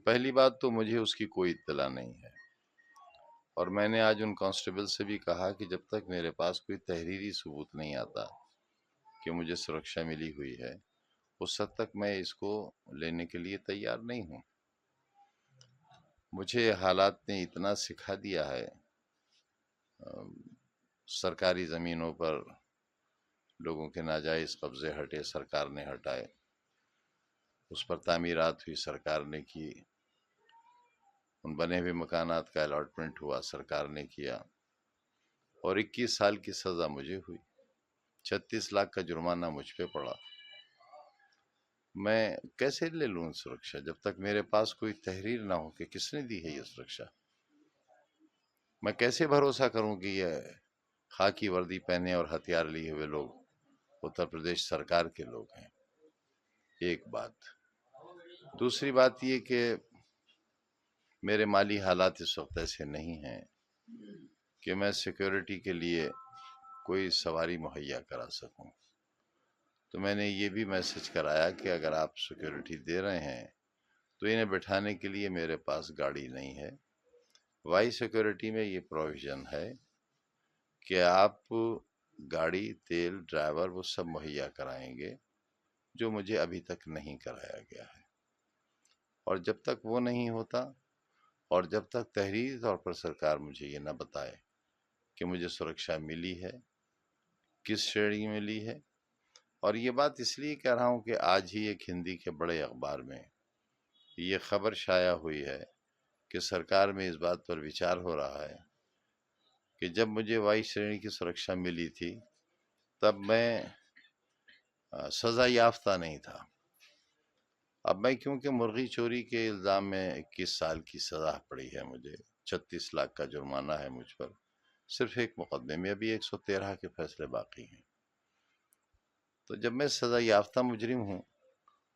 پہلی بات تو مجھے اس کی کوئی اطلاع نہیں ہے، اور میں نے آج ان کانسٹیبل سے بھی کہا کہ جب تک میرے پاس کوئی تحریری ثبوت نہیں آتا کہ مجھے سرکشا ملی ہوئی ہے، اس حد تک میں اس کو لینے کے لیے تیار نہیں ہوں۔ مجھے حالات نے اتنا سکھا دیا ہے، سرکاری زمینوں پر لوگوں کے ناجائز قبضے ہٹے، سرکار نے ہٹائے، اس پر تعمیرات ہوئی، سرکار نے کی، ان بنے ہوئے مکانات کا الاٹمنٹ ہوا، سرکار نے کیا، اور 21 سال کی سزا مجھے ہوئی، 36 لاکھ کا جرمانہ مجھ پہ پڑا۔ میں کیسے لے لوں سرکشا جب تک میرے پاس کوئی تحریر نہ ہو کہ کس نے دی ہے یہ سرکشا؟ میں کیسے بھروسہ کروں کہ یہ خاکی وردی پہنے اور ہتھیار لیے ہوئے لوگ اتر پردیش سرکار کے لوگ ہیں؟ ایک بات۔ دوسری بات یہ کہ میرے مالی حالات اس وقت ایسے نہیں ہیں کہ میں سیکیورٹی کے لیے کوئی سواری مہیا کرا سکوں، تو میں نے یہ بھی میسج کرایا کہ اگر آپ سیکیورٹی دے رہے ہیں تو انہیں بٹھانے کے لیے میرے پاس گاڑی نہیں ہے۔ وائی سیکیورٹی میں یہ پروویژن ہے کہ آپ گاڑی، تیل، ڈرائیور وہ سب مہیا کرائیں گے، جو مجھے ابھی تک نہیں کرایا گیا ہے، اور جب تک وہ نہیں ہوتا اور جب تک تحریری طور پر سرکار مجھے یہ نہ بتائے کہ مجھے سرکشا ملی ہے، کس شرح میں ملی ہے، اور یہ بات اس لیے کہہ رہا ہوں کہ آج ہی ایک ہندی کے بڑے اخبار میں یہ خبر شائع ہوئی ہے کہ سرکار میں اس بات پر وچار ہو رہا ہے کہ جب مجھے وائی شرح کی سرکشا ملی تھی تب میں سزا یافتہ نہیں تھا۔ اب میں کیونکہ مرغی چوری کے الزام میں 21 سال کی سزا پڑی ہے، مجھے 36 لاکھ کا جرمانہ ہے مجھ پر، صرف ایک مقدمے میں، ابھی 113 کے فیصلے باقی ہیں، تو جب میں سزا یافتہ مجرم ہوں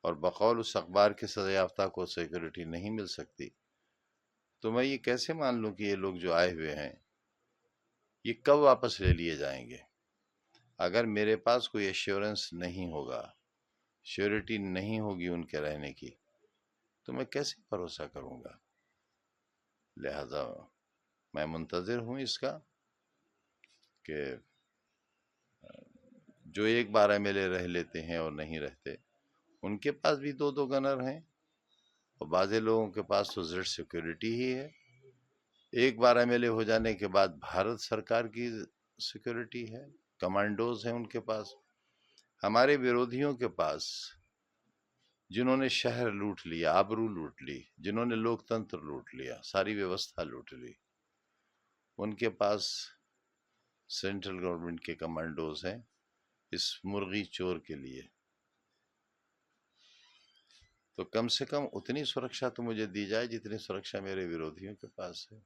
اور بقول اس اخبار کے سزا یافتہ کو سیکورٹی نہیں مل سکتی، تو میں یہ کیسے مان لوں کہ یہ لوگ جو آئے ہوئے ہیں یہ کب واپس لے لیے جائیں گے؟ اگر میرے پاس کوئی ایشورنس نہیں ہوگا، شیورٹی نہیں ہوگی ان کے رہنے کی، تو میں کیسے بھروسہ کروں گا؟ لہذا میں منتظر ہوں اس کا کہ جو ایک 12 MLA رہ لیتے ہیں اور نہیں رہتے، ان کے پاس بھی 2 گنر ہیں، اور بعض لوگوں کے پاس تو زیڈ سیکورٹی ہی ہے۔ ایک 12 MLA ہو جانے کے بعد بھارت سرکار کی سیکورٹی ہے، کمانڈوز ہیں ان کے پاس۔ ہمارے ورودھیوں کے پاس، جنہوں نے شہر لوٹ لیا، آبرو لوٹ لی، جنہوں نے لوک تنتر لوٹ لیا، ساری ویوستھا لوٹ لی، ان کے پاس سینٹرل گورنمنٹ کے کمانڈوز ہیں اس مرغی چور کے لیے۔ تو کم سے کم اتنی سرکشا تو مجھے دی جائے جتنی سرکشا میرے ورودھیوں کے پاس ہے۔